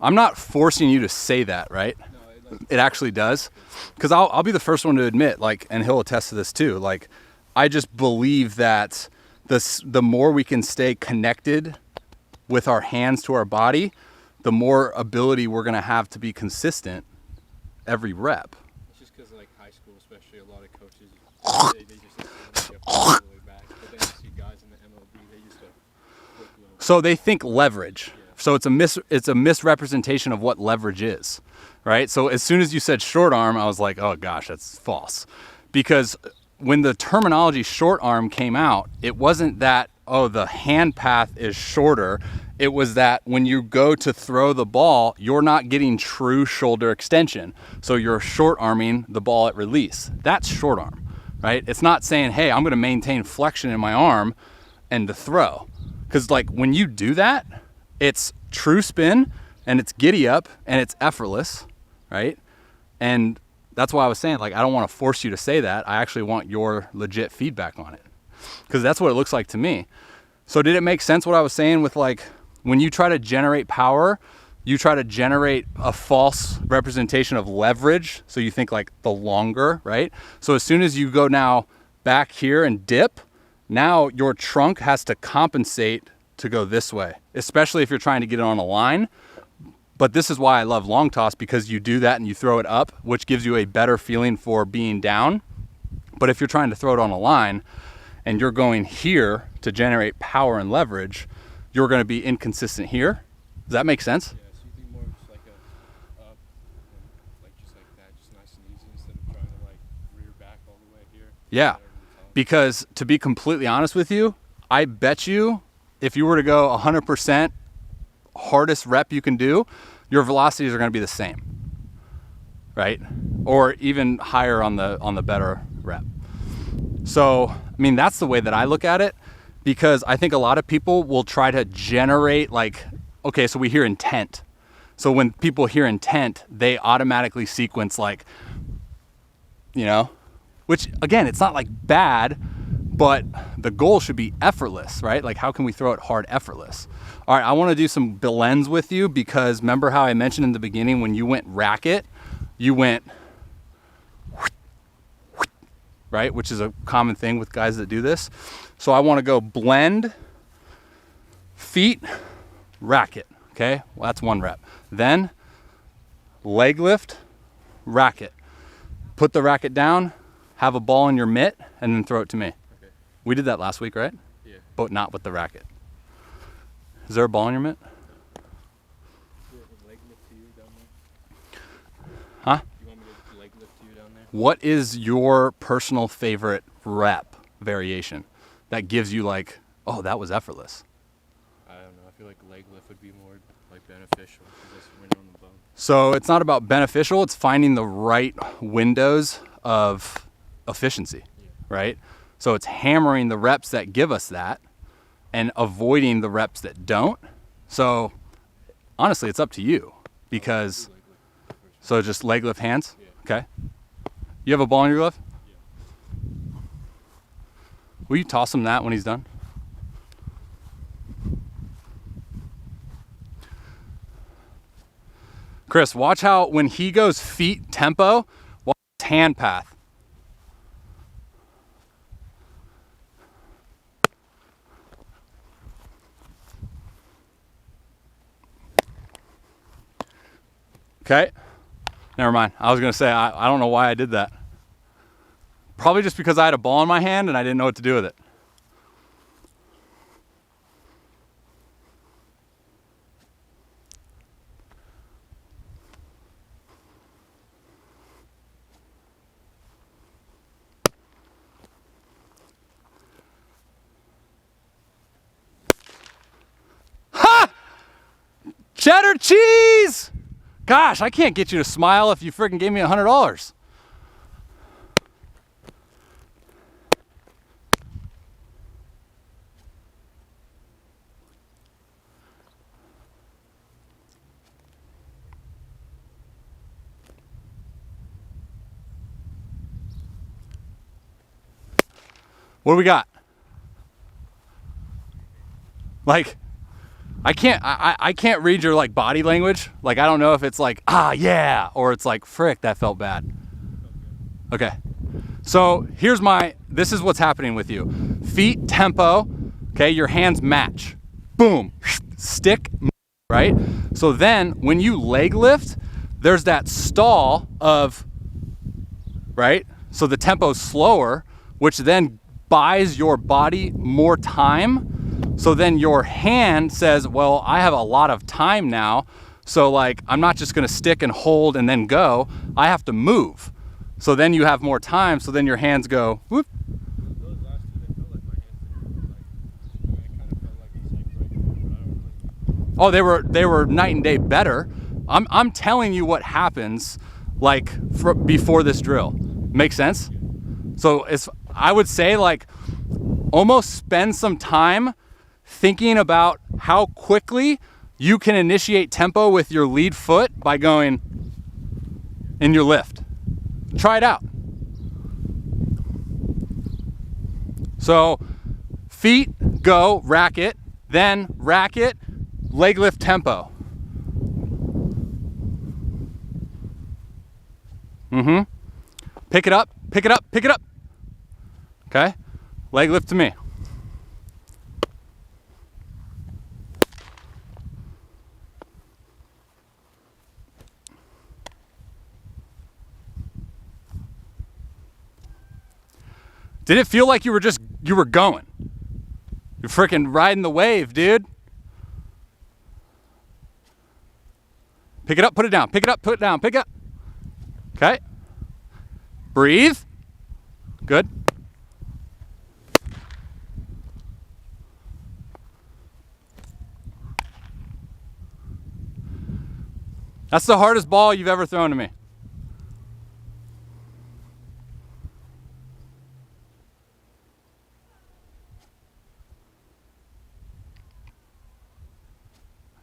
I'm not forcing you to say that, right? No, it actually does. Because I'll be the first one to admit, like, and he'll attest to this too, like, I just believe that the more we can stay connected with our hands to our body, the more ability we're going to have to be consistent every rep. It's just because, like, high school, especially, a lot of coaches, they just like all the way back. But then you see guys in the MLB, they just flip a little. So they think leverage. Yeah. So it's a misrepresentation of what leverage is, right? So as soon as you said short arm, I was like, oh gosh, that's false. Because when the terminology short arm came out, it wasn't that, oh, the hand path is shorter. It was that when you go to throw the ball, you're not getting true shoulder extension. So you're short arming the ball at release. That's short arm, right? It's not saying, hey, I'm going to maintain flexion in my arm and to throw. Because like when you do that, it's true spin and it's giddy up and it's effortless, right? And that's why I was saying, like, I don't want to force you to say that. I actually want your legit feedback on it, because that's what it looks like to me. So did it make sense what I was saying with, like, when you try to generate power, you try to generate a false representation of leverage. So you think like the longer, right? So as soon as you go now back here and dip, now your trunk has to compensate to go this way, especially if you're trying to get it on a line. But this is why I love long toss, because you do that and you throw it up, which gives you a better feeling for being down. But if you're trying to throw it on a line and you're going here to generate power and leverage, you're going to be inconsistent here. Does that make sense? Yeah, so you think more of just like a up, like just like that, just nice and easy, instead of trying to like rear back all the way here. Yeah, because to be completely honest with you, I bet you if you were to go 100% hardest rep you can do, your velocities are going to be the same, right? Or even higher on the better rep. So, I mean, that's the way that I look at it, because I think a lot of people will try to generate, like, okay, so we hear intent. So when people hear intent, they automatically sequence, like, you know, which again, it's not like bad, but the goal should be effortless, right? Like, how can we throw it hard effortless? All right, I want to do some blends with you, because remember how I mentioned in the beginning, when you went racket, you went, right? Which is a common thing with guys that do this. So I want to go blend, feet, racket, okay? Well, that's one rep. Then leg lift, racket. Put the racket down, have a ball in your mitt, and then throw it to me. Okay. We did that last week, right? Yeah. But not with the racket. Is there a ball in your mitt? Leg lift to you down there? Huh? You want me to leg lift to you down there? What is your personal favorite rep variation that gives you like, oh, that was effortless? I don't know. I feel like leg lift would be more like beneficial, because that's when you're on the bone. So it's not about beneficial, it's finding the right windows of efficiency, right? So it's hammering the reps that give us that and avoiding the reps that don't. So honestly, it's up to you, because, so just leg lift hands? Okay. You have a ball in your glove? Will you toss him that when he's done? Chris, watch how when he goes feet tempo, watch his hand path. Okay, never mind. I was gonna say, I don't know why I did that. Probably just because I had a ball in my hand and I didn't know what to do with it. Ha! Cheddar cheese! Gosh, I can't get you to smile if you freaking gave me $100. What do we got? Like, I can't read your like body language. Like I don't know if it's like, ah, yeah, or it's like, frick, that felt bad. Okay. So this is what's happening with you. Feet, tempo, okay, your hands match. Boom, stick, right? So then when you leg lift, there's that stall of, right? So the tempo's slower, which then buys your body more time. So then your hand says, well, I have a lot of time now. So like, I'm not just gonna stick and hold and then go. I have to move. So then you have more time. So then your hands go, whoop. Those last two, they felt like my hands didn't like, I kind of felt like it's like right now, but I don't really. Oh, they were night and day better. I'm telling you what happens like before this drill. Make sense? So I would say like almost spend some time thinking about how quickly you can initiate tempo with your lead foot by going in your lift. Try it out. So feet, go, rack it, then rack it, leg lift tempo. Pick it up, pick it up, pick it up. Okay? Leg lift to me. Did it feel like you were going? You're freaking riding the wave, dude. Pick it up, put it down. Pick it up, put it down. Pick it up. Okay. Breathe. Good. That's the hardest ball you've ever thrown to me.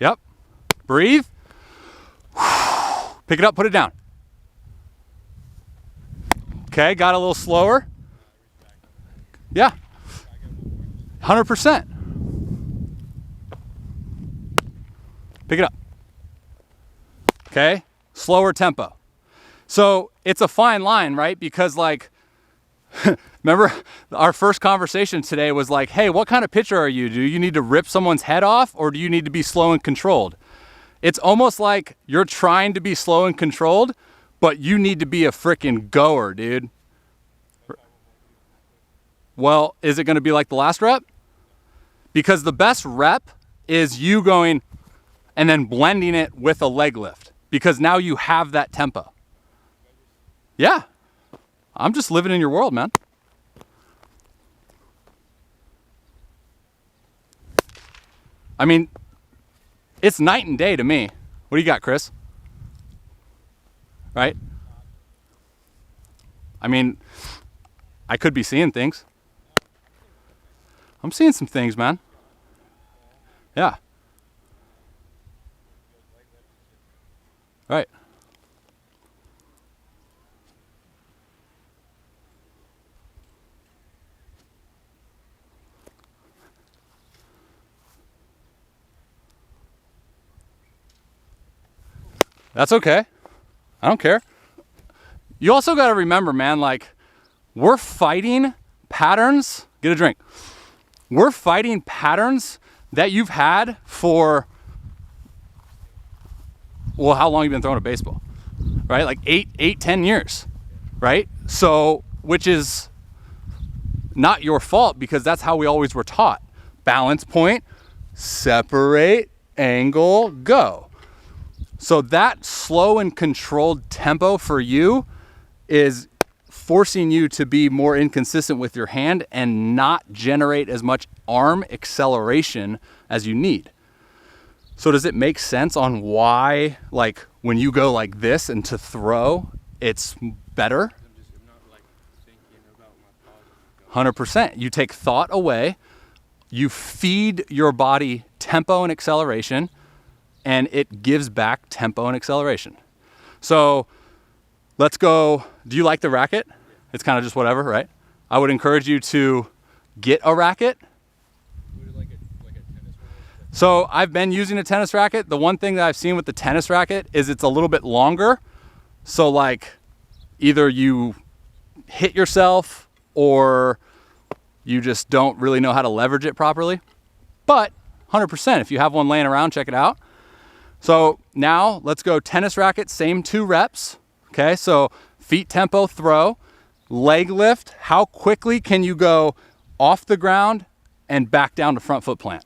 Yep. Breathe. Pick it up, put it down. Okay, got a little slower. Yeah. 100%. Pick it up. Okay, slower tempo. So it's a fine line, right? Because like, remember our first conversation today was like, hey, what kind of pitcher are you? Do you need to rip someone's head off or do you need to be slow and controlled? It's almost like you're trying to be slow and controlled, but you need to be a freaking goer, dude. Well, is it going to be like the last rep? Because the best rep is you going and then blending it with a leg lift. Because now you have that tempo. Yeah. I'm just living in your world, man. I mean, it's night and day to me. What do you got, Chris? Right? I mean, I could be seeing things. I'm seeing some things, man. Yeah. Right. That's okay. I don't care. You also got to remember, man, like we're fighting patterns. Get a drink. We're fighting patterns that you've had for, well, how long have you been throwing a baseball? Right? Like 10 years, right? So, which is not your fault because that's how we always were taught. Balance point, separate, angle, go. So that slow and controlled tempo for you is forcing you to be more inconsistent with your hand and not generate as much arm acceleration as you need. So does it make sense on why, like, when you go like this and to throw, it's better? I'm not like thinking about my pauses. 100%. You take thought away, you feed your body tempo and acceleration, and it gives back tempo and acceleration. So let's go. Do you like the racket? It's kind of just whatever, right? I would encourage you to get a racket. Like a tennis one? So I've been using a tennis racket. The one thing that I've seen with the tennis racket is it's a little bit longer. So like either you hit yourself or you just don't really know how to leverage it properly. But 100%, if you have one laying around, check it out. So now let's go tennis racket, same 2 reps. Okay, so feet tempo throw, leg lift. How quickly can you go off the ground and back down to front foot plant?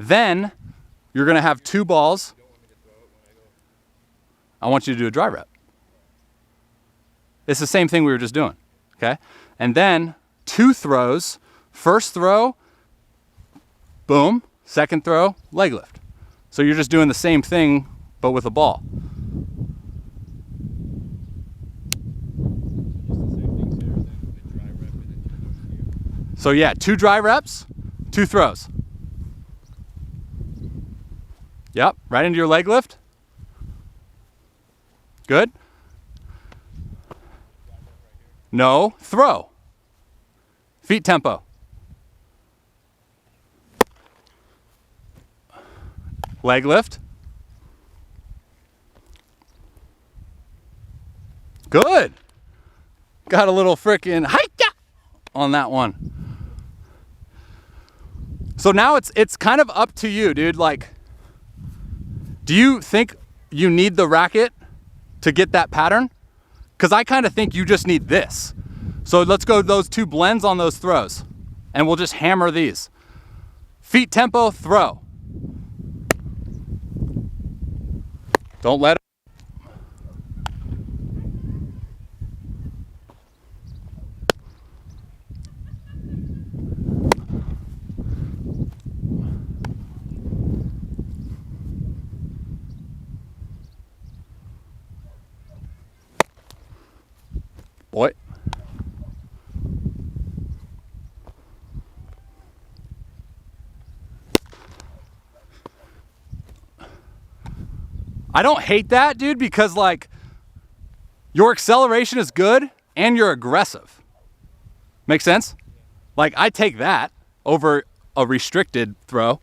Then you're gonna have 2 balls. I want you to do a dry rep. It's the same thing we were just doing, okay? And then 2 throws. First throw, boom. Second throw, leg lift. So you're just doing the same thing, but with a ball. So yeah, 2 dry reps, 2 throws. Yep, right into your leg lift. Good. No, throw. Feet tempo. Leg lift. Good. Got a little freaking hi-ya on that one. So now it's kind of up to you, dude. Like, do you think you need the racket to get that pattern? Because I kind of think you just need this. So let's go those 2 blends on those throws, and we'll just hammer these. Feet tempo, throw. Don't let it. Boy. I don't hate that, dude, because like your acceleration is good and you're aggressive. Make sense? Like I take that over a restricted throw.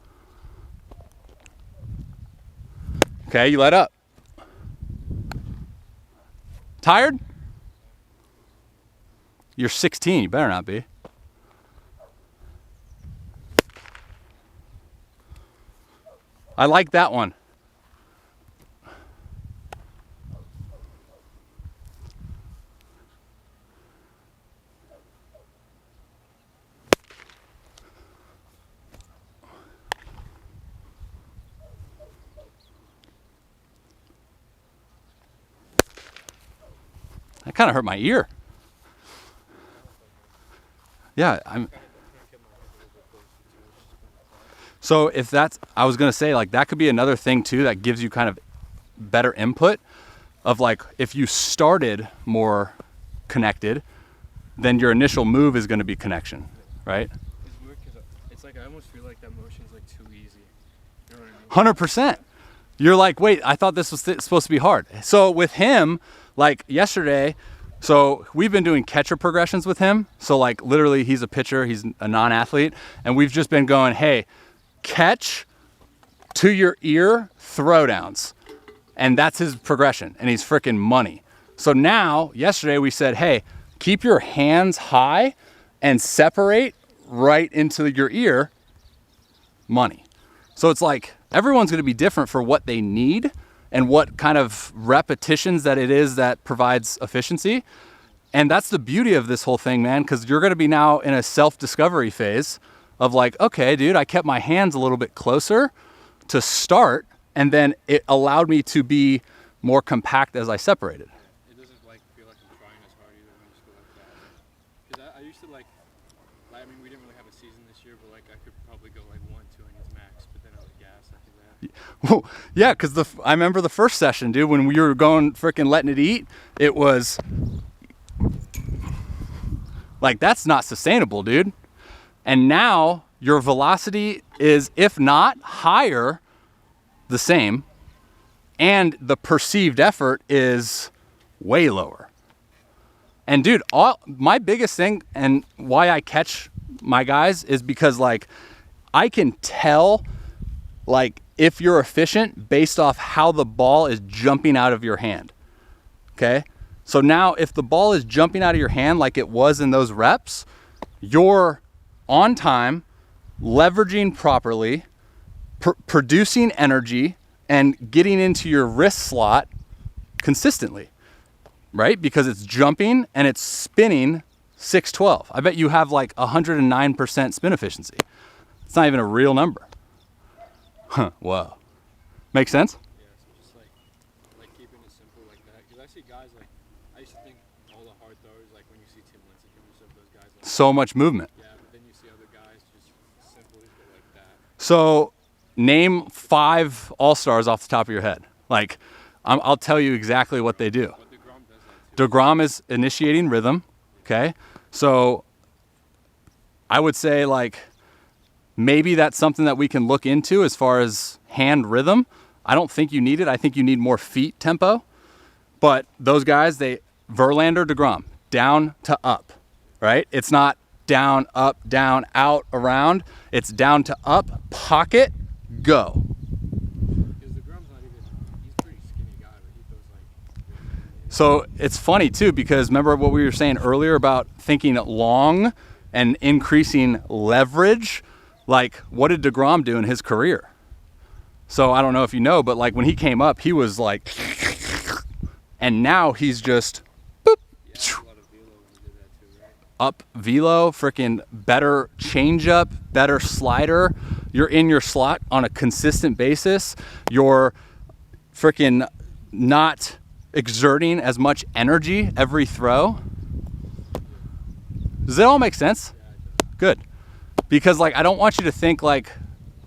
Okay, you let up. Tired? You're 16, you better not be. I like that one. That kind of hurt my ear. Yeah, so if that's, I was gonna say like that could be another thing too that gives you kind of better input of like if you started more connected, then your initial move is gonna be connection, right? It's weird because it's like I almost feel like that motion's like too easy. You know what I mean? 100%. You're like, wait, I thought this was supposed to be hard. So with him, like yesterday, so we've been doing catcher progressions with him. So like literally he's a pitcher, he's a non-athlete. And we've just been going, hey, catch to your ear throwdowns. And that's his progression. And he's freaking money. So now, yesterday we said, hey, keep your hands high and separate right into your ear, money. So it's like everyone's going to be different for what they need and what kind of repetitions that it is that provides efficiency. And that's the beauty of this whole thing, man, because you're going to be now in a self-discovery phase of like, okay, dude, I kept my hands a little bit closer to start, and then it allowed me to be more compact as I separated. It doesn't like feel like I'm trying as hard either when you just go like that. Because I used to like, I mean, we didn't really have a season this year, but like I could probably go like 1-2 innings max, but then I would gas after that. Well, yeah, because I remember the first session, dude, when we were going freaking letting it eat, it was like, that's not sustainable, dude. And now your velocity is, if not higher, the same, and the perceived effort is way lower. And dude, my biggest thing and why I catch my guys is because like I can tell like if you're efficient based off how the ball is jumping out of your hand. Okay? So now if the ball is jumping out of your hand like it was in those reps, you're on time, leveraging properly, producing energy, and getting into your wrist slot consistently, right? Because it's jumping and it's spinning 612. I bet you have like 109% spin efficiency. It's not even a real number. Huh, wow. Make sense? Yeah, so just like keeping it simple like that. Because I see guys like, I used to think all the hard throwers, like when you see Tim Lincecum and stuff, those guys. Like, so much movement. yeah, but then you see other guys just simply go like that. So name 5 all-stars off the top of your head. Like, I'll tell you exactly what they do. But DeGrom does that too. DeGrom is initiating rhythm, okay? So I would say like maybe that's something that we can look into as far as hand rhythm. I don't think you need it. I think you need more feet tempo. But those guys, Verlander, DeGrom, down to up, right? It's not down, up, down, out, around. It's down to up, pocket, go. Because DeGrom's not even, he's a pretty skinny guy, but he throws like. So it's funny too, because remember what we were saying earlier about thinking long and increasing leverage? Like, what did DeGrom do in his career? So I don't know if you know, but like when he came up, he was like, and now he's just boop, Yeah, a lot of velo when he did that too, right? up velo, freaking better changeup, better slider. You're in your slot on a consistent basis. You're freaking not exerting as much energy every throw. Does it all make sense? Yeah, it does. Good. Because like I don't want you to think like,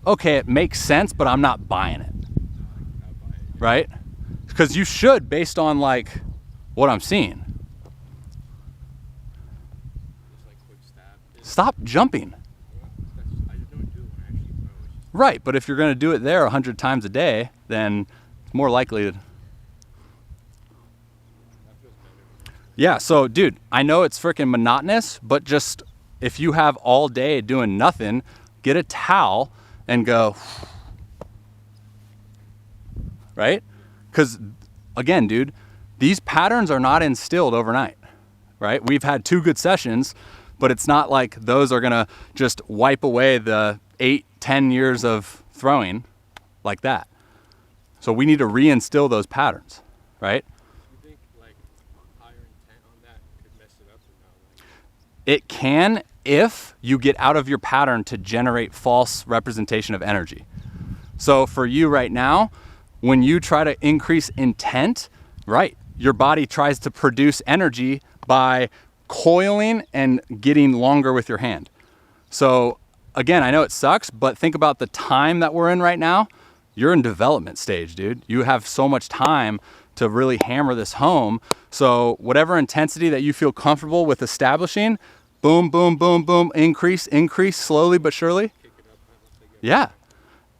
okay, it makes sense, but I'm not buying it. I'll buy it. Right? Because you should based on like what I'm seeing. Just like quick stab. Stop jumping. I just don't do it when I actually throw. It's just, Right, but if you're going to do it there 100 times a day, then it's more likely to. that feels better. Yeah, so dude, I know it's freaking monotonous, but just if you have all day doing nothing, get a towel and go, right? Because again, dude, these patterns are not instilled overnight, right? We've had 2 good sessions, but it's not like those are going to just wipe away the 8-10 years of throwing like that. So we need to reinstill those patterns, right? You think like higher intent on that could mess it up or no? Like, It can if you get out of your pattern to generate false representation of energy. So for you right now, when you try to increase intent, right, your body tries to produce energy by coiling and getting longer with your hand. So again, I know it sucks, but think about the time that we're in right now. You're in development stage, dude. You have so much time to really hammer this home. So whatever intensity that you feel comfortable with establishing, boom, boom, boom, boom, increase, slowly but surely. kick it up once they get. Yeah.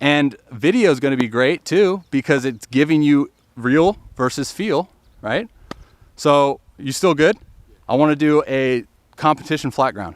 And video is going to be great too, because it's giving you real versus feel, right? So you still good? I want to do a competition flat ground.